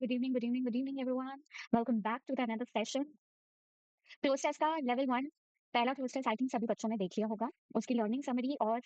Good evening, good evening, everyone. Welcome back to the another session. Cloze test का level 1 पहला cloze test I think सभी बच्चों ने देख लिया होगा। उसकी लर्निंग समरी और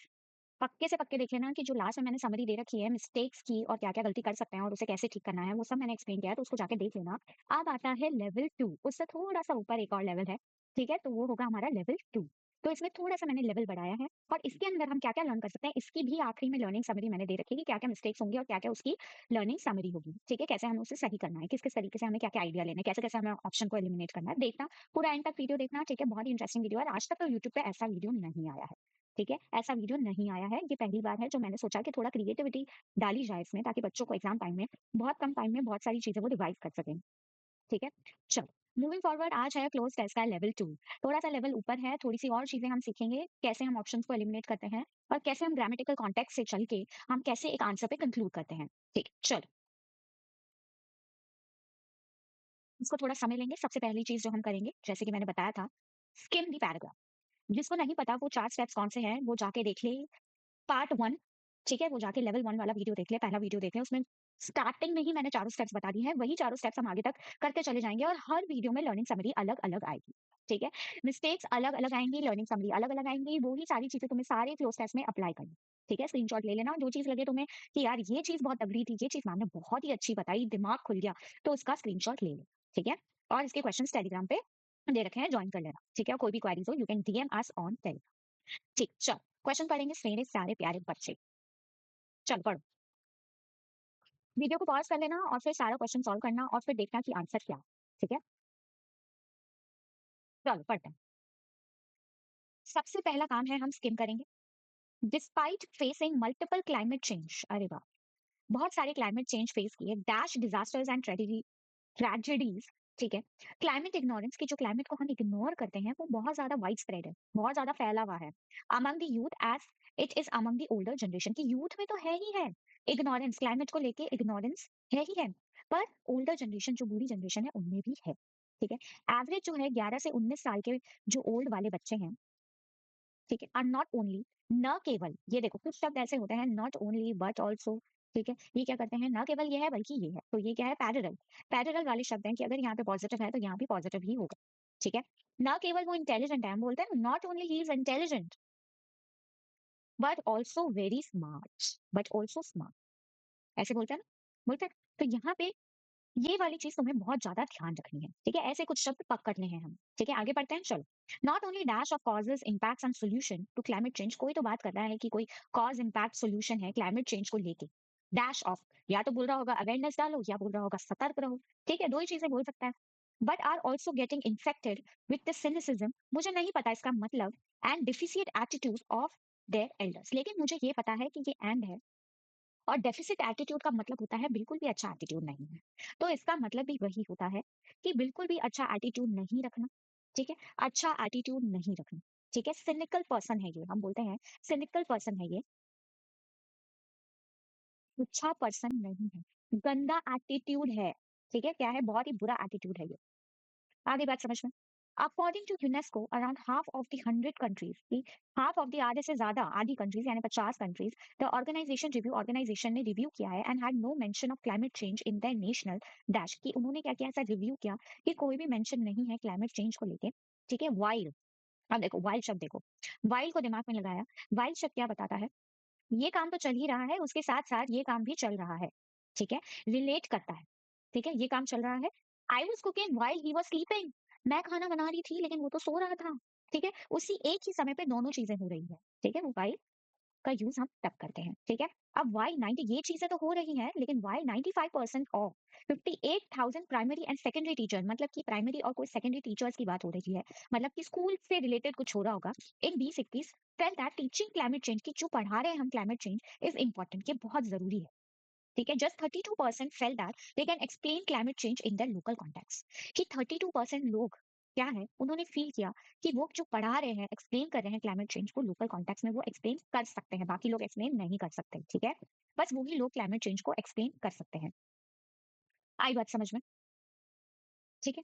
पक्के से पक्के देख लेना कि जो लास्ट में मैंने समरी दे रखी है मिस्टेक्स की और क्या-क्या गलती कर सकते हैं और उसे कैसे ठीक करना है, वो सब मैंने एक्सप्लेन किया है, तो उसको जाके देख लेना। अब आता है लेवल 2, उससे थोड़ा-सा ऊपर एक और लेवल है, ठीक है? तो वो होगा हमारा लेवल 2। तो इसमें थोड़ा-सा मैंने लेवल बढ़ाया है और इसके अंदर हम क्या-क्या लर्न कर सकते हैं, इसकी भी आखिरी में लर्निंग समरी मैंने दे रखी है कि क्या-क्या मिस्टेक्स होंगी और क्या-क्या उसकी लर्निंग समरी होगी, ठीक है? कैसे हमें उसे सही करना है, किस-किस तरीके से हमें क्या-क्या आइडिया लेना है, कैसे-कैसे हमें ऑप्शन को एलिमिनेट करना है, देखना, पूरा एंड तक वीडियो देखना, ठीक है? बहुत ही इंटरेस्टिंग वीडियो है और आज तक तो यूट्यूब पे ऐसा वीडियो नहीं आया है। ठीक है? ऐसा वीडियो नहीं आया है, ये पहली बार है जो मैंने सोचा कि थोड़ा क्रिएटिविटी डाली जाए इसमें ताकि बच्चों को एग्ज़ाम टाइम में बहुत कम टाइम में बहुत सारी चीज़ें वो रिवाइज़ कर सकें, ठीक है? चलो, मूविंग फॉरवर्ड आज है क्लोज़ टेस्ट का लेवल 2 थोड़ा-सा लेवल ऊपर है, थोड़ी-सी और चीज़ें हम सीखेंगे, कैसे हम ऑप्शंस को एलिमिनेट करते हैं और कैसे हम ग्रामेटिकल कॉन्टेक्स्ट से चल के हम कैसे एक आंसर पे कंक्लूड करते हैं, ठीक है? चलो, इसको थोड़ा समय लेंगे, सबसे पहली चीज़ जो हम करेंगे, जैसे कि मैंने बताया था, स्किम द पैराग्राफ। जिसको नहीं पता वो 4 स्टेप्स कौन से हैं, वो जाके देख ले पार्ट 1 ठीक है? वो जाके लेवल 1 वाला वीडियो देख ले, पहला वीडियो देख ले, उसमें स्टार्टिंग में ही मैंने चारों स्टेप्स बता दी हैं, वही चारों स्टेप्स हम आगे तक करते चले जाएँगे और हर वीडियो में लर्निंग समरी अलग-अलग आएगी, ठीक है? मिस्टेक्स अलग-अलग आएँगी, लर्निंग समरी अलग-अलग आएँगी, वो ही सारी चीज़ें तुम्हें सारे क्लोज़ टेस्ट में अप्लाई करनी, ठीक है? स्क्रीनशॉट ले लेना, जो चीज़ लगे तुम्हें कि यार ये चीज़ बहुत तगड़ी थी, ये चीज़ मैम ने बहुत ही अच्छी बताई, दिमाग खुल गया, तो उसका स्क्रीनशॉट ले लो, ठीक है? और इसके क्वेश्चन्स टेलीग्राम पे दे रखे हैं, जॉइन कर लेना, ठीक है? कोई भी क्वेरीज़ हो, you can DM us on Telegram, ठीक, चलो क्वेश्चन पढ़ेंगे मेरे सारे प्यारे बच्चे, चलो पढ़ो। वीडियो को पॉज़ कर लेना और फिर सारा क्वेश्चन सॉल्व करना और फिर देखना कि आंसर क्या है, ठीक है? चलो पढ़ते हैं। सबसे पहला काम है हम स्किम करेंगे। Despite facing multiple climate change अरे वाह! बहुत सारे क्लाइमेट चेंज फेस किए, डैश डिजास्टर्स एंड ट्रेजेडीज ठीक है? क्लाइमेट इग्नोरेंस की जो क्लाइमेट को हम इग्नोर करते हैं, वो बहुत ज़्यादा वाइड स्प्रेड है, बहुत ज़्यादा फैला हुआ है। Among the youth as it is among the older generation कि यूथ में तो है ही है, इग्नोरेंस क्लाइमेट को लेके इग्नोरेंस है ही है। पर ओल्डर जनरेशन जो बूढ़ी जनरेशन है, उनमें भी है, ठीक है? एवरेज जो है 11 से 19 साल के जो ओल्ड वाले बच्चे हैं, ठीक है? आर नॉट ओनली न केवल ये देखो कुछ शब्द ऐसे होते हैं नॉट ओनली बट आल्सो ठीक है? ये क्या करते हैं ना केवल ये है बल्कि ये है। तो ये क्या है पैरेलल। पैरेलल वाले शब्द हैं कि अगर यहाँ पे पॉजिटिव है तो यहाँ भी पॉजिटिव ही होगा। ठीक है? ना केवल वो इंटेलिजेंट है हम बोलते हैं not only he is intelligent but also very smart but also smart ऐसे बोलते हैं ना? बोलते हैं। तो यहाँ पे ये वाली चीज तुम्हें बहुत ज्यादा ध्यान रखनी है ठीक है ऐसे कुछ शब्द पकड़ने हैं हम ठीक है आगे बढ़ते हैं चलो not only dash of causes impacts and solution to climate change कोई तो बात कर रहा है कि कोई कॉज इम्पैक्ट सोल्यूशन है क्लाइमेट चेंज को लेके डैश ऑफ या तो बोल रहा होगा अवेयरनेस डालो या बोल रहा होगा सतर्क रहो ठीक है दो ही चीजें बोल सकता है but are also getting infected with the cynicism मुझे नहीं पता इसका मतलब and deficit attitude of their elders लेकिन मुझे ये पता है कि ये एंड है और डेफिसिट एटीट्यूड का मतलब होता है बिल्कुल भी अच्छा एटीट्यूड नहीं है तो इसका मतलब भी वही होता है कि बिल्कुल भी अच्छा एटीट्यूड नहीं रखना ठीक है अच्छा एटीट्यूड नहीं रखना ठीक है सिनिकल पर्सन है ये हम बोलते हैं सिनिकल पर्सन है ये अच्छा पर्सन नहीं है गंदा एटीट्यूड है ठीक है क्या है बहुत ही बुरा एटीट्यूड है ये आगे बात समझ में according to UNESCO around half of the 100 countries की हाफ ऑफ द आधे से ज्यादा आधी कंट्रीज यानी 50 कंट्रीज द ऑर्गेनाइजेशन ने रिव्यू किया है and had no mention of climate change in their national dash कि उन्होंने क्या किया ऐसा रिव्यू किया कि कोई भी मेंशन नहीं है क्लाइमेट चेंज को लेके ठीक है वाइल्ड अब देखो वाइल्ड शब्द देखो वाइल्ड को दिमाग में लगाया वाइल्ड शब्द क्या बताता है ये काम तो चल ही रहा है उसके साथ साथ ये काम भी चल रहा है ठीक है रिलेट करता है ठीक है ये काम चल रहा है I was cooking while he was sleeping मैं खाना बना रही थी लेकिन वो तो सो रहा था ठीक है उसी एक ही समय पे दोनों चीजें हो रही है ठीक है वो वाइल का यूज हम तब करते हैं ठीक है अब वाई 90 ये चीजें तो हो रही हैं लेकिन why 95% of 58,000 primary and secondary teacher मतलब कि प्राइमरी और कोई सेकेंडरी टीचर्स की बात हो रही है मतलब कि स्कूल से रिलेटेड कुछ हो रहा होगा इन 2021 felt that teaching climate change की जो पढ़ा रहे हैं हम क्लाइमेट चेंज इज इंपॉर्टेंट ये बहुत जरूरी है ठीक है just 32% fail that they can explain climate change in the local context कि 32% लोग क्या है उन्होंने फील किया कि वो जो पढ़ा रहे हैं एक्सप्लेन कर रहे हैं क्लाइमेट चेंज को लोकल कॉन्टेक्स्ट में वो एक्सप्लेन कर सकते हैं बाकी लोग एक्सप्लेन नहीं कर सकते ठीक है बस वही लोग क्लाइमेट चेंज को एक्सप्लेन कर सकते हैं आई बात समझ में ठीक है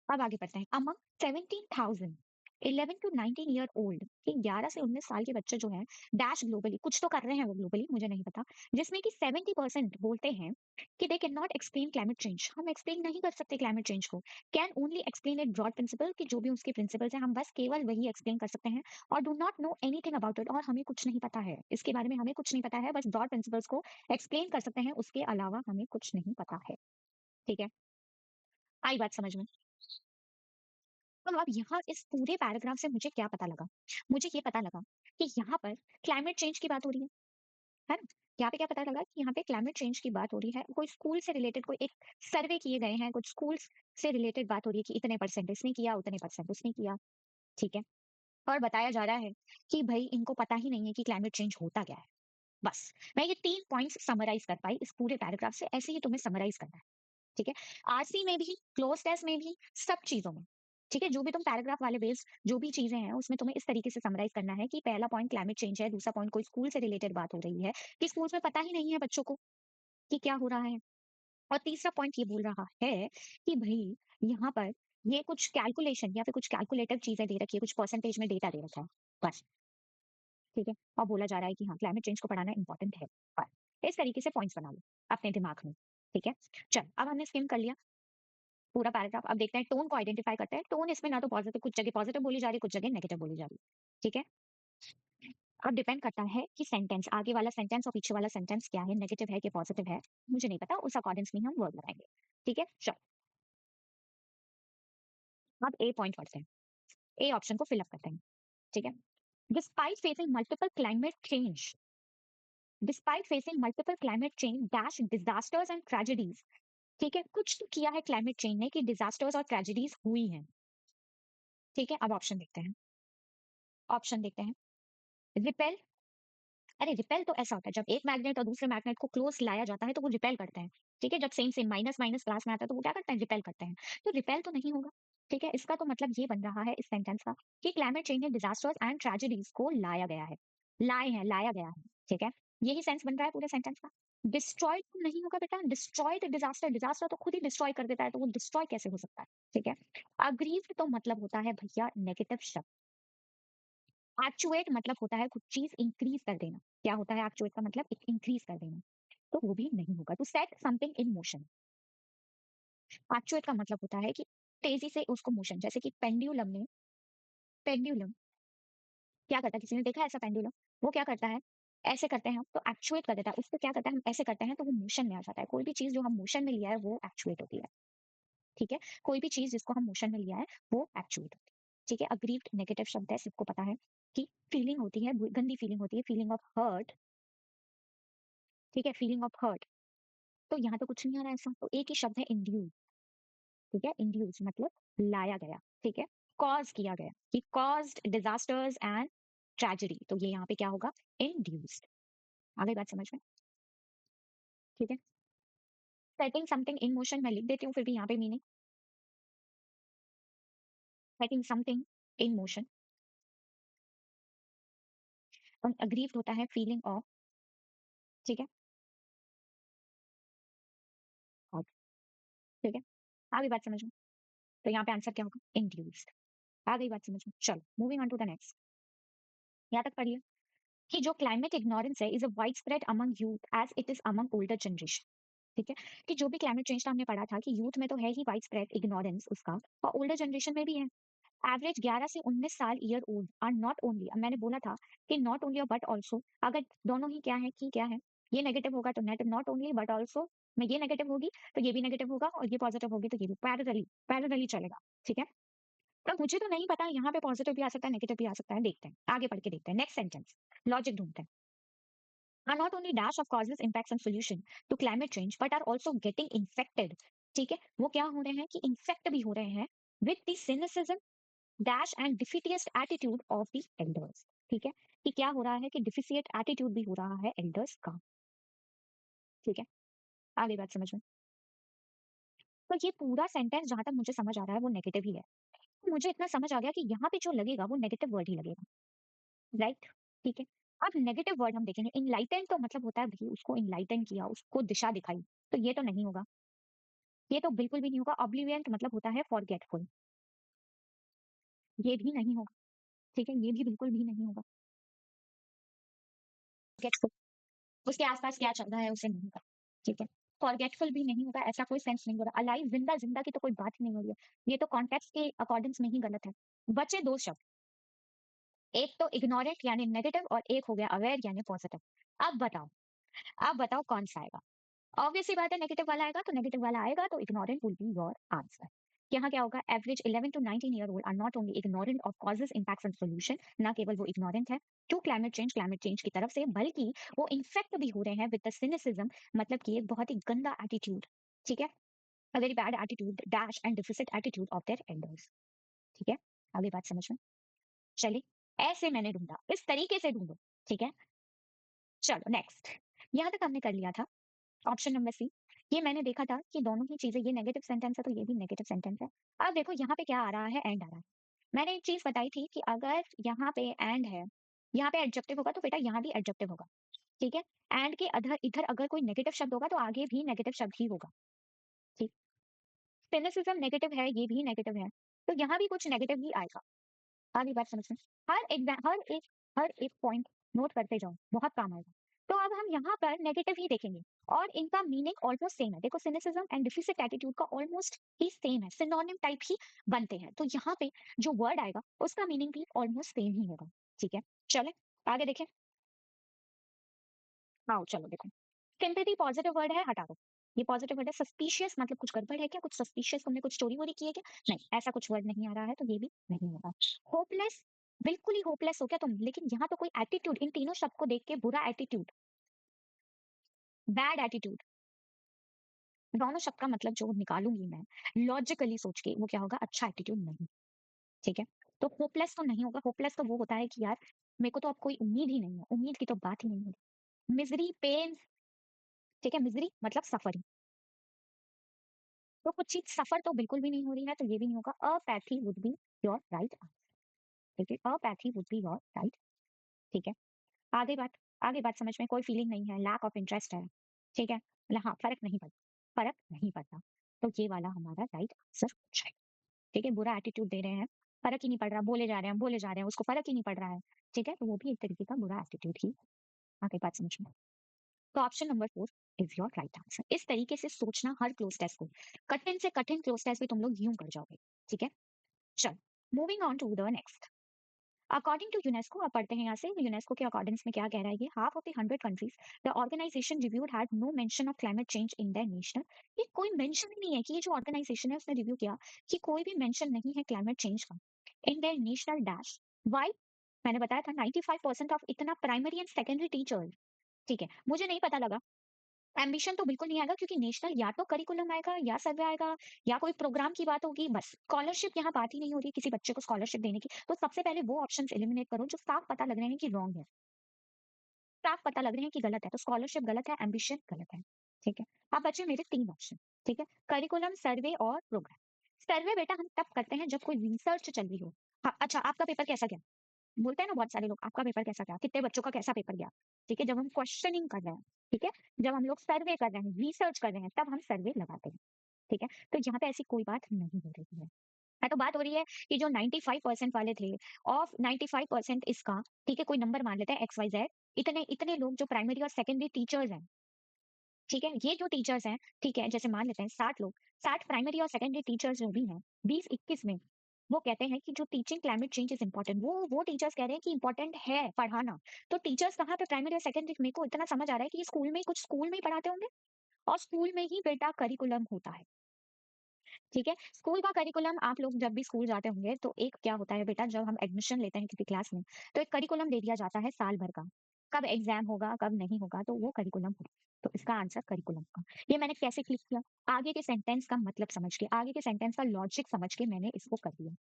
अब आगे बढ़ते हैं अमंग 17,000 11 टू 19 ईयर ओल्ड, कि 11 से 19 साल के बच्चे जो हैं डैश ग्लोबली कुछ तो कर रहे हैं, वो ग्लोबली मुझे नहीं पता, जिसमें कि 70% बोलते हैं कि they can not explain climate change, हम एक्सप्लेन नहीं कर सकते क्लाइमेट चेंज को, can only explain it broad principle, कि जो भी उसके प्रिंसिपल्स हैं हम बस केवल वही एक्सप्लेन कर सकते हैं, और do not know anything about it, और हमें कुछ नहीं पता है इसके बारे में, हमें कुछ नहीं पता है, बस ब्रॉड प्रिंसिपल्स को एक्सप्लेन कर सकते हैं, उसके अलावा हमें कुछ नहीं पता है। ठीक है, आई बात समझ में? तो अब यहाँ इस पूरे पैराग्राफ से मुझे क्या पता लगा? मुझे ये पता लगा कि यहाँ पर क्लाइमेट चेंज की बात हो रही है ना? यहाँ पे क्या पता लगा कि यहाँ पे क्लाइमेट चेंज की बात हो रही है, कोई स्कूल से रिलेटेड कोई एक सर्वे किए गए हैं, कुछ स्कूल्स से रिलेटेड बात हो रही है कि इतने परसेंट इसने किया, उतने परसेंट उसने किया, ठीक है? और बताया जा रहा है कि भई इनको पता ही नहीं है कि क्लाइमेट चेंज होता क्या है। बस, मैं ये 3 पॉइंट्स समराइज़ कर पाई इस पूरे पैराग्राफ से, ऐसे ही तुम्हें समराइज़ करना है। ठीक है? आरसी में भी, क्लोज टेस्ट में भी, सब चीज़ों में। ठीक है? जो भी तुम पैराग्राफ वाले बेस्ड जो भी चीज़ें हैं, उसमें तुम्हें इस तरीके से समराइज़ करना है कि पहला पॉइंट क्लाइमेट चेंज है, दूसरा पॉइंट कोई स्कूल से रिलेटेड बात हो रही है, कि स्कूल्स में पता ही नहीं है बच्चों को कि क्या हो रहा है। और तीसरा पॉइंट ये बोल रहा है कि भई यहाँ पर ये कुछ कैलकुलेशन या फिर कुछ कैलकुलेटिव चीज़ें दे रखी है, कुछ परसेंटेज में डेटा दे रखा है। बस, ठीक है? और बोला जा रहा है कि हाँ, क्लाइमेट चेंज को पढ़ाना इम्पोर्टेंट है। बस, इस तरीके से पॉइंट्स बना लो अपने दिमाग में। ठीक है? चल, अब हमने स्किम कर लिया पूरा पैराग्राफ, अब देखते हैं टोन को आइडेंटिफाई करते हैं। टोन इसमें ना तो पॉजिटिव, कुछ जगह पॉजिटिव बोली जा रही है, कुछ जगह नेगेटिव बोली जा रही है। ठीक है? अब डिपेंड करता है कि सेंटेंस, आगे वाला सेंटेंस और पीछे वाला सेंटेंस क्या है, नेगेटिव है कि पॉजिटिव है, मुझे नहीं पता, उस अकॉर्डिंग्स में हम वर्ड लगाएंगे। ठीक है? चलो, अब ए पॉइंट पढ़ते हैं। ए ऑप्शन को फिल अप करते हैं। ठीक है? Despite facing multiple climate change, despite facing multiple climate change dash disasters and tragedies, ठीक है? कुछ तो किया है क्लाइमेट चेंज ने कि डिजास्टर्स और ट्रेजेडीज हुई हैं। ठीक है? अब ऑप्शन देखते हैं। ऑप्शन देखते हैं। रिपेल, अरे रिपेल तो ऐसा होता है जब एक मैग्नेट और दूसरे मैग्नेट को क्लोज लाया जाता है तो वो रिपेल करते हैं। ठीक है? जब same same minus minus plus में आता है तो वो क्या करते हैं, रिपेल करते हैं। तो रिपेल तो नहीं होगा। ठीक है? इसका तो मतलब ये बन रहा है इस सेंटेंस का कि क्लाइमेट चेंज ने डिजास्टर्स एंड ट्रेजेडीज को लाया गया है, लाए हैं, लाया गया है। ठीक है? यही सेंस बन रहा है पूरे सेंटेंस का। डिस्ट्रॉयड तो नहीं होगा बेटा, डिस्ट्रॉयड डिजास्टर, डिजास्टर तो खुद ही डिस्ट्रॉय कर देता है, तो वो डिस्ट्रॉय कैसे हो सकता है? ठीक है? अग्रीव्ड तो मतलब होता है भैया नेगेटिव शब्द। एक्चुएट मतलब होता है कुछ चीज इंक्रीज कर देना। क्या होता है एक्चुएट का मतलब? इंक्रीज कर देना। तो वो भी नहीं होगा। To set something in motion, actuate का मतलब होता है कि तेजी से उसको मोशन, जैसे कि पेंडुलम में, पेंडुलम क्या करता है, किसी ने देखा है ऐसा पेंडुलम? वो क्या करता है, ऐसे करते हैं हम तो एक्चुएट कर देता है उसको, क्या करता है हम ऐसे करते हैं तो वो मोशन में आ जाता है। कोई भी चीज जो हम मोशन में लिया है वो एक्चुएट होती है। ठीक है? कोई भी चीज जिसको हम मोशन में लिया है वो एक्चुएट होती है। ठीक है? अग्रीव्ड नेगेटिव शब्द है, सबको पता है कि फीलिंग होती है, गंदी फीलिंग होती है, फीलिंग ऑफ हर्ट। ठीक है? फीलिंग ऑफ हर्ट, तो यहाँ पे कुछ नहीं आ रहा है ऐसा, तो एक ही शब्द है इंड्यूस। ठीक है? इंड्यूस मतलब लाया गया। ठीक है? कॉज किया गया, कि कॉज्ड डिजास्टर्स एंड ट्रेजेडी, तो ये यहाँ पे क्या होगा, इंड्यूस्ड। आ गई बात समझ में? ठीक है? सेटिंग समथिंग इन मोशन मैं लिख देती हूँ फिर भी यहाँ पे meaning, setting something in motion, और अग्रीव्ड होता है फीलिंग ऑफ। ठीक है? और ठीक है? आ गई बात समझ में? तो यहाँ पे आंसर क्या होगा, इंड्यूस्ड। आ गई बात समझ में? चलो, moving on to the next. यहाँ तक पढ़िए कि जो क्लाइमेट इग्नोरेंस है is a wide spread among youth as it is among older generation. ठीक है? कि जो भी क्लाइमेट चेंज का हमने पढ़ा था कि यूथ में तो है ही वाइड स्प्रेड इग्नोरेंस उसका, और ओल्डर जनरेशन में भी है। एवरेज 11 से 19 साल year old are not only, अब मैंने बोला था कि नॉट ओनली और बट ऑल्सो, अगर दोनों ही क्या है कि क्या है, ये नेगेटिव होगा तो net not only but also, में ये नेगेटिव होगी तो ये भी नेगेटिव होगा, और ये पॉजिटिव होगी तो ये भी, पैरेलली, पैरेलली चलेगा। ठीक है? तो मुझे तो नहीं पता, यहाँ पे पॉजिटिव भी आ सकता है, नेगेटिव भी आ सकता है, देखते हैं आगे बढ़ के देखते हैं नेक्स्ट सेंटेंस, लॉजिक ढूंढते हैं। Are not only dash of causes impacts and solution to climate change but are also getting infected। ठीक है? वो क्या हो रहे हैं कि infect भी हो रहे हैं with the cynicism dash and defeatist attitude of the elders। ठीक है? कि क्या हो रहा है कि डिफिसिएट एटीट्यूड भी हो रहा है एल्डर्स का। ठीक है? आगे बात समझ में? तो ये पूरा सेंटेंस जहां तक मुझे समझ आ रहा है वो नेगेटिव ही है। तो मुझे इतना समझ आ गया कि यहाँ पे जो लगेगा वो नेगेटिव वर्ड ही लगेगा। राइट? ठीक है? अब नेगेटिव वर्ड हम देखेंगे, इनलाइटन तो मतलब होता है भाई उसको इनलाइटन किया, उसको दिशा दिखाई, तो ये तो नहीं होगा, ये तो बिल्कुल भी नहीं होगा। ऑब्लिवियंट मतलब होता है फॉरगेटफुल, ये भी नहीं होगा। ठीक है? ये भी बिल्कुल भी नहीं होगा। फॉरगेटफुल, उसके आस-पास क्या चल रहा है उसे नहीं पता, ठीक है? फॉरगेटफुल भी नहीं होगा, ऐसा कोई सेंस नहीं हो रहा। अलाइव, ज़िंदा-ज़िंदा की तो कोई बात ही नहीं हो रही है। ये तो कॉन्टेक्स्ट के अकॉर्डिंग्स में ही गलत है। बचे 2 शब्द, एक तो इग्नोरेंट यानी नेगेटिव और एक हो गया अवेयर यानी पॉजिटिव। अब बताओ कौन-सा आएगा? ऑब्वियस सी बात है नेगेटिव वाला आएगा, तो नेगेटिव वाला आएगा तो ignorant will be your answer. यहाँ क्या होगा? Average 11 to 19 year old are not only ignorant of causes, impacts and solution. ना केवल वो इग्नोरेंट है टू क्लाइमेट चेंज की तरफ से, बल्कि वो इन्फेक्ट भी हो रहे हैं विद द सिनिसिज्म, मतलब कि एक बहुत ही गंदा एटीट्यूड, ठीक है? A very bad attitude, dash and deficit attitude of their elders, ठीक है? आगे बात समझ में? चलिए, ऐसे मैंने ढूँढा, इस तरीके से ढूँढो, ठीक है? चलो नेक्स्ट। यहाँ तक हमने कर लिया था। ऑप्शन नंबर सी, ये मैंने देखा था कि दोनों ही चीजें, ये नेगेटिव सेंटेंस है तो ये भी नेगेटिव सेंटेंस है। अब देखो यहाँ पे क्या आ रहा है, एंड आ रहा है। मैंने एक चीज बताई थी कि अगर यहाँ पे एंड है, यहाँ पे एडजेक्टिव होगा तो बेटा यहाँ भी एडजेक्टिव होगा, ठीक है? एंड के अधर इधर अगर कोई नेगेटिव शब्द होगा तो आगे भी नेगेटिव शब्द ही होगा, ठीक? सिनेसिज्म नेगेटिव है, ये भी नेगेटिव है, तो यहाँ भी कुछ नेगेटिव ही आएगा। आगे बात समझ में? हर एक पॉइंट नोट करते जाओ, बहुत काम आएगा। तो अब हम यहाँ पर नेगेटिव ही देखेंगे और इनका मीनिंग ऑलमोस्ट सेम है। देखो सिनिसिज्म एंड डिफिसिट एटीट्यूड का ऑलमोस्ट ही सेम है, सिनोनिम टाइप ही बनते हैं। तो यहाँ पे जो वर्ड आएगा उसका मीनिंग भी ऑलमोस्ट सेम ही होगा, ठीक है? चले आगे देखें। आओ चलो देखो, सिंपैथी पॉजिटिव वर्ड है, हटा दो। ये पॉजिटिव वर्ड है। सस्पिशियस मतलब कुछ गड़बड़ है क्या? कुछ सस्पिशियस, तुमने कुछ चोरी वोरी की है क्या? नहीं, ऐसा कुछ वर्ड नहीं आ रहा है, तो ये भी नहीं होगा। होपलेस, बिल्कुल ही होपलेस हो क्या तुम? लेकिन यहाँ तो कोई एटीट्यूड, इन तीनों शब्द को देख के बुरा एटीट्यूड, बैड एटीट्यूड, दोनों शब्द का मतलब जो निकालूंगी मैं लॉजिकली सोच के, वो क्या होगा? अच्छा एटीट्यूड नहीं, ठीक है? तो होपलेस तो नहीं होगा। होपलेस तो वो होता है कि यार मेरे को तो अब कोई उम्मीद ही नहीं है, उम्मीद की तो बात ही नहीं है। मिजरी, पेन, ठीक है? मिजरी मतलब सफरिंग, तो कुछ चीज सफर तो बिल्कुल भी नहीं हो रही है, तो ये भी नहीं होगा। Apathy would be your right answer, ठीक है? Apathy would be your right, ठीक है? आगे बात, आगे बात समझ में? कोई फीलिंग नहीं है, लैक ऑफ इंटरेस्ट है, ठीक है? मतलब हाँ, फर्क नहीं पड़ता, तो ये वाला हमारा राइट आंसर हो जाएगा, ठीक है? बुरा एटीट्यूड दे रहे हैं, फर्क ही नहीं पड़ रहा, बोले जा रहे हैं, उसको फर्क ही नहीं पड़ रहा है, ठीक है? तो वो भी एक तरीके का बुरा एटीट्यूड ही। आगे बात समझ में? तो option number 4 is your right answer. इस तरीके से सोचना हर क्लोज टेस्ट को, कठिन से कठिन क्लोज टेस्ट भी तुम लोग यूं कर जाओगे, ठीक है? चलो, moving on to the next. According to UNESCO, आप पढ़ते हैं यहाँ से यूनेस्को के अकॉर्डिंग्स में क्या कह रहा है, ये half of the 100 countries the organisation reviewed had no mention of climate change in their national. ये कोई मेंशन ही नहीं है कि ये जो ऑर्गेनाइजेशन है उसने रिव्यू किया कि कोई भी मेंशन नहीं है क्लाइमेट चेंज का इन देयर नेशनल डैश। व्हाई? मैंने बताया था 95% ऑफ इतना प्राइमरी एंड सेकेंडरी टीचर्स, ठीक है? मुझे नहीं पता लगा, एम्बिशन तो बिल्कुल नहीं आएगा क्योंकि नेशनल या तो करिकुलम आएगा या सर्वे आएगा या कोई प्रोग्राम की बात होगी, बस स्कॉलरशिप यहाँ बात ही नहीं हो रही किसी बच्चे को स्कॉलरशिप देने की। तो सबसे पहले वो ऑप्शन एलिमिनेट करो जो साफ पता लग रहे हैं कि रॉन्ग है, साफ पता लग रहे हैं कि गलत है। तो स्कॉलरशिप गलत है, एम्बिशन गलत है, ठीक है? अब बचे मेरे 3 ऑप्शन, ठीक है? करिकुलम, सर्वे और प्रोग्राम। सर्वे बेटा हम तब करते हैं जब कोई रिसर्च चल रही हो। हाँ, अच्छा आपका पेपर कैसा गया? बोलते हैं ना बहुत सारे लोग, आपका पेपर कैसा गया? कितने बच्चों का कैसा पेपर गया? ठीक है? जब हम क्वेश्चनिंग कर रहे हैं, ठीक है? जब हम लोग सर्वे कर रहे हैं, रिसर्च कर रहे हैं, तब हम सर्वे लगाते हैं, ठीक है? तो यहाँ पे ऐसी कोई बात नहीं हो रही है। तो बात हो रही है कि जो 95% वाले थे, ऑफ 95% इसका, ठीक है? कोई नंबर मान लेते हैं एक्स वाई जेड, इतने इतने लोग जो प्राइमरी और सेकेंडरी टीचर्स हैं, ठीक है? ये जो टीचर्स हैं, ठीक है? जैसे मान लेते हैं 60 लोग, 60 प्राइमरी और सेकेंडरी टीचर्स जो भी हैं, 20-21 में वो कहते हैं कि जो teaching climate change is important, वो टीचर्स कह रहे हैं कि इंपॉर्टेंट है पढ़ाना। तो टीचर्स कहाँ पे? प्राइमरी और सेकेंडरी। मेरे को इतना समझ आ रहा है कि ये स्कूल में ही, कुछ स्कूल में ही पढ़ाते होंगे और स्कूल में ही बेटा करिकुलम होता है, ठीक है? स्कूल का करिकुलम, आप लोग जब भी स्कूल जाते होंगे तो एक क्या होता है बेटा, जब हम एडमिशन लेते हैं किसी क्लास में, तो एक करिकुलम दे दिया जाता है साल भर का। कब एग्जाम होगा, कब नहीं होगा, तो वो करिकुलम होगा। तो इसका आंसर करिकुलम का। ये मैंने कैसे क्लिक किया? आगे के सेंटेंस का मतलब समझ के, आगे के सेंटेंस का लॉजिक समझ के मैंने इसको कर दिया,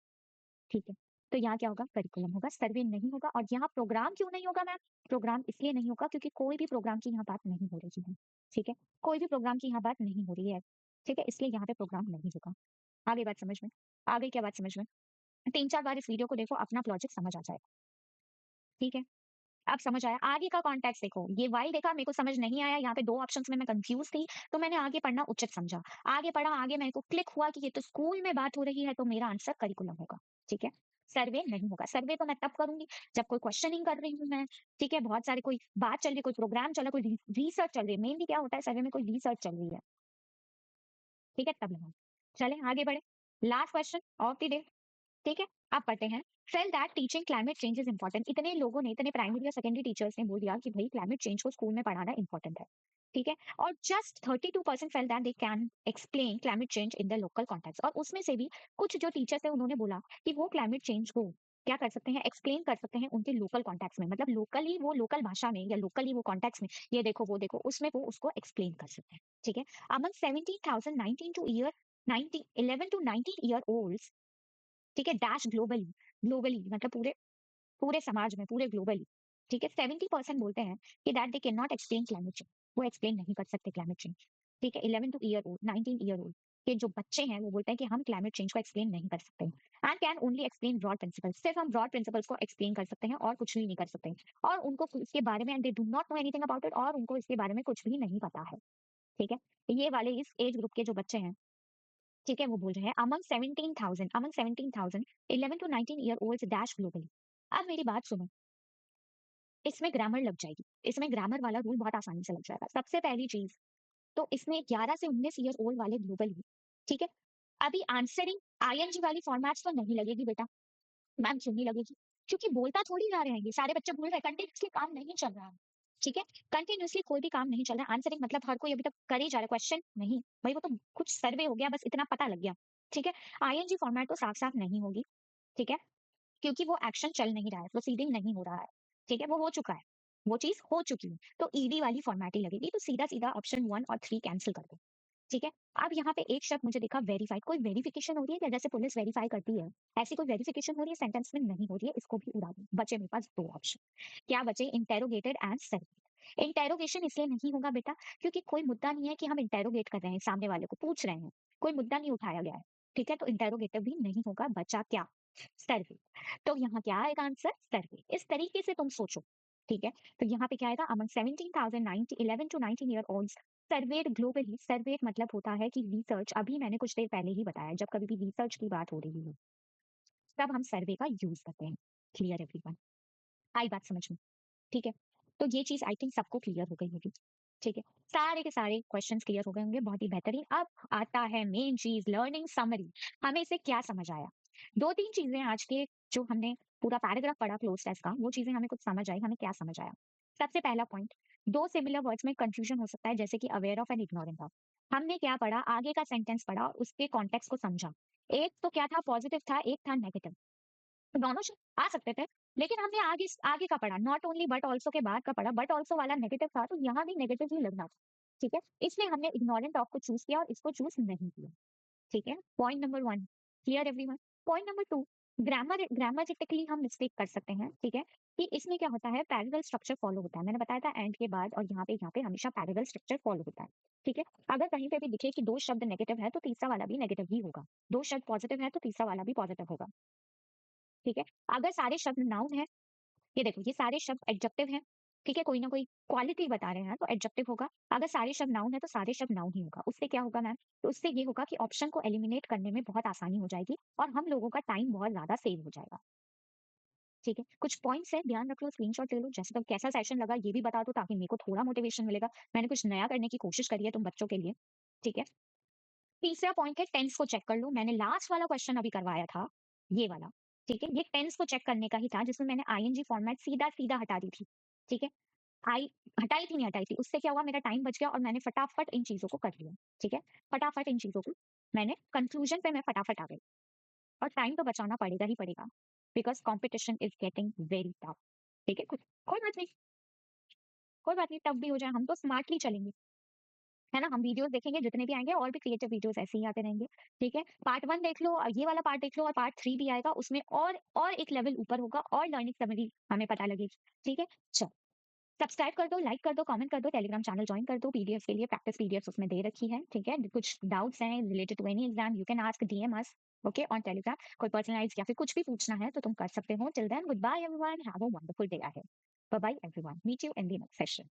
ठीक है? तो यहाँ क्या होगा? करिकुलम होगा, सर्वे नहीं होगा। और यहाँ प्रोग्राम क्यों नहीं होगा मैम? प्रोग्राम इसलिए नहीं होगा क्योंकि कोई भी प्रोग्राम की यहाँ बात नहीं हो रही है, ठीक है? कोई भी प्रोग्राम की यहाँ बात नहीं हो रही है, ठीक है? इसलिए यहाँ पे प्रोग्राम नहीं होगा। आगे बात समझ में? आगे क्या बात समझ में? 3-4 बार इस वीडियो को देखो, अपना लॉजिक समझ आ जाएगा, ठीक है? अब समझ आया? आगे का कॉन्टेक्स्ट देखो, ये व्हाइल देखा, मेरे को समझ नहीं आया, यहाँ पे 2 ऑप्शंस में मैं कंफ्यूज थी, तो मैंने आगे पढ़ना उचित समझा। आगे पढ़ा, आगे मेरे को क्लिक हुआ कि ये तो स्कूल में बात हो रही है, तो मेरा आंसर करिकुलम होगा, ठीक है? सर्वे नहीं होगा। सर्वे तो मैं तब करूंगी जब कोई क्वेश्चनिंग कर रही हूँ मैं, ठीक है, बहुत सारे कोई बात चल रही है, कोई प्रोग्राम चल रहा है, कोई रिसर्च चल रही है। मेनली क्या होता है सर्वे में, कोई रिसर्च चल रही है, ठीक है, तब लगाओ। चले आगे बढ़े, last question of the day, ठीक है। अब पढ़ते हैं, fail that teaching climate change is important. इतने लोगों ने, इतने प्राइमरी और सेकेंडरी टीचर्स ने बोल दिया कि भाई क्लाइमेट चेंज को स्कूल में पढ़ाना इंपॉर्टेंट है, ठीक है। और just 32% fail that they can explain climate change in the local context. और उसमें से भी कुछ जो टीचर्स है उन्होंने बोला कि वो क्लाइमेट चेंज को क्या कर सकते हैं, एक्सप्लेन कर सकते हैं उनके लोकल कॉन्टेक्स्ट में, मतलब लोकली, वो लोकल भाषा में या लोकली वो कॉन्टेक्स्ट में, ये देखो वो देखो, उसमें वो उसको एक्सप्लेन कर सकते हैं, ठीक है। Among 17,000 19 to year 90 11 to 19 year old, ठीक है, डैश ग्लोबली, ग्लोबली मतलब पूरे पूरे समाज में, पूरे ग्लोबली, ठीक है, 70% बोलते हैं कि that they can not explain climate change, वो एक्सप्लेन नहीं कर सकते क्लाइमेट चेंज, ठीक है। 11 two year old 19 year old के जो बच्चे हैं वो बोलते हैं कि हम क्लाइमेट चेंज को एक्सप्लेन नहीं कर सकते and can only explain broad principles. सिर्फ हम ब्रॉड प्रिंसिपल्स को एक्सप्लेन कर सकते हैं और कुछ भी नहीं कर सकते, और उनको इसके बारे में, and they do not know anything about it, और उनको इसके बारे में कुछ भी नहीं पता है, ठीक है। ये वाले इस एज ग्रुप के जो बच्चे हैं, ठीक है, वो बोल रहे हैं among 17,000 11 to 19 year old dash globally. अब मेरी बात सुनो, इसमें ग्रामर लग जाएगी, इसमें ग्रामर वाला रूल बहुत आसानी से लग जाएगा। सबसे पहली चीज, तो इसमें 11 से 19 ईयर ओल्ड वाले ग्लोबली, ठीक है। अभी आंसरिंग आईएनजी वाली फॉर्मेट्स तो नहीं लगेगी बेटा। मैम क्यों नहीं लगेगी? क्योंकि बोलता थोड़ी जा रहे हैं, ये सारे बच्चे बोल रहे हैं, कंटिन्यूसली काम नहीं चल रहा है, ठीक है। कंटिन्यूसली कोई भी काम नहीं चल रहा है, आंसरिंग मतलब हर कोई अभी तक कर ही जा रहा है, क्वेश्चन नहीं भाई, वो तो कुछ सर्वे हो गया, बस इतना पता लग गया, ठीक है। आईएनजी फॉर्मेट तो साफ साफ नहीं होगी, ठीक है, क्योंकि वो एक्शन चल नहीं रहा है, प्रोसीडिंग नहीं हो रहा है, ठीक है, वो हो चुका है, वो चीज हो चुकी है, तो ईडी वाली फॉर्मेट ही लगेगी। तो सीधा सीधा ऑप्शन 1 और 3 कैंसिल कर दो, ठीक है। अब यहाँ पे एक शब्द मुझे दिखा वेरीफाइड, कोई वेरिफिकेशन हो रही है क्या, जैसे पुलिस वेरीफाई करती है, ऐसी कोई वेरिफिकेशन हो रही है सेंटेंस में? नहीं हो रही है, इसको भी उड़ा दो। बचे मेरे पास दो ऑप्शन, क्या बचे, इंटेरोगेटेड एंड सर्वेड। इंटेरोगेशन इसलिए नहीं होगा बेटा क्योंकि कोई मुद्दा नहीं है कि हम इंटेरोगेट कर रहे हैं, सामने वाले को पूछ रहे हैं, कोई मुद्दा नहीं उठाया गया है, ठीक है, तो इंटेरोगेटिव भी नहीं होगा। बचा क्या, सर्वे। तो यहाँ क्या आएगा आंसर, सर्वे। इस तरीके से तुम सोचो, ठीक है। तो यहाँ पे क्या आएगा, among 17,090 11 to 19 year old served globally. Served मतलब होता है कि रिसर्च, अभी मैंने कुछ देर पहले ही बताया, जब कभी भी रिसर्च की बात हो रही है तब हम सर्वे का यूज करते हैं। क्लियर एवरीवन, आई बात समझ में, ठीक है। तो ये चीज आई थिंक सबको क्लियर हो गई होगी, ठीक है। सारे के सारे क्वेश्चंस क्लियर हो गए होंगे, बहुत ही बेहतरीन। अब आता है मेन चीज, लर्निंग समरी। हमें इसे क्या समझ आया? दो तीन चीजें आज के जो हमने पूरा पैराग्राफ पढ़ा क्लोज टेस्ट का, वो चीजें हमें कुछ समझ आई। हमें क्या समझ आया? सबसे पहला पॉइंट, दो सिमिलर वर्ड्स में कंफ्यूजन हो सकता है, जैसे कि aware of and ignorant of. हमने क्या पढ़ा, आगे का सेंटेंस पढ़ा और उसके कॉन्टेक्स्ट को समझा। एक तो क्या था, पॉजिटिव था, एक था नेगेटिव, तो दोनों आ सकते थे, लेकिन हमने आगे आगे का पढ़ा, नॉट ओनली बट ऑल्सो के बाद का पढ़ा, बट ऑल्सो वाला नेगेटिव था, तो यहाँ भी नेगेटिव ही लगना था, ठीक है। इसलिए हमने इग्नोरेंट ऑफ को चूज किया और इसको चूज नहीं किया, ठीक है। Point number 1 clear everyone. Point number 2, grammatically हम मिस्टेक कर सकते हैं, ठीक है, कि इसमें क्या होता है, पैरेलल स्ट्रक्चर फॉलो होता है। मैंने बताया था एंड के बाद और यहाँ पे हमेशा पैरेलल स्ट्रक्चर फॉलो होता है, ठीक है। अगर कहीं पे भी दिखे कि दो शब्द नेगेटिव है तो तीसरा वाला भी नेगेटिव ही होगा, दो शब्द पॉजिटिव है तो तीसरा वाला भी पॉजिटिव होगा, ठीक है। अगर सारे शब्द नाउन है, ये देखो ये सारे शब्द एडजेक्टिव हैं, ठीक है, कोई ना कोई क्वालिटी बता रहे हैं तो एडजेक्टिव होगा। अगर सारे शब्द नाउन है तो सारे शब्द नाउन ही होगा। उससे क्या होगा मैम, तो उससे ये होगा कि ऑप्शन को एलिमिनेट करने में बहुत आसानी हो जाएगी और हम लोगों का टाइम बहुत ज्यादा सेव हो जाएगा, ठीक है। कुछ पॉइंट्स है, ध्यान रख लो, स्क्रीनशॉट ले लो। जैसे तो कैसा सेशन लगा ये भी बता दो ताकि मेरे को थोड़ा मोटिवेशन मिलेगा, मैंने कुछ नया करने की कोशिश करी है तुम बच्चों के लिए, ठीक है। तीसरा पॉइंट है टेंस को चेक कर लो। मैंने लास्ट वाला क्वेश्चन अभी करवाया था, ये वाला, ठीक है, ये टेंस को चेक करने का ही था, जिसमें मैंने आईएनजी फॉर्मेट सीधा सीधा हटा दी थी, ठीक है। आई हटाई थी, नहीं हटाई थी, उससे क्या हुआ, मेरा टाइम बच गया और मैंने फटाफट इन चीजों को कर लिया, ठीक है। फटाफट इन चीजों को मैंने कंक्लूजन पे मैं फटाफट आ गई, और टाइम तो बचाना पड़ेगा ही पड़ेगा, because competition is getting very tough, ठीक है। कुछ कोई बात नहीं, कोई बात नहीं, टफ भी हो जाए, हम तो स्मार्टली चलेंगे, है ना। हम वीडियोस देखेंगे जितने भी आएंगे, और भी क्रिएटिव वीडियोस ऐसे ही आते रहेंगे, ठीक है। पार्ट 1 देख लो और ये वाला पार्ट देख लो, और पार्ट 3 भी आएगा, उसमें और एक लेवल ऊपर होगा और लर्निंग समरी हमें पता लगेगी, ठीक है। चलो, सब्सक्राइब कर दो, लाइक कर दो, कमेंट कर दो, टेलीग्राम चैनल ज्वाइन कर दो, पीडीएफ के लिए प्रैक्टिस पीडीएफ उसमें दे रखी है, ठीक है। कुछ डाउट्स हैं related to any exam, you can ask DM us, okay, on Telegram. कोई पर्सनलाइज या फिर कुछ भी पूछना है तो तुम कर सकते हो। Till then good bye everyone, have a wonderful day ahead, bye bye everyone, meet you in the next session.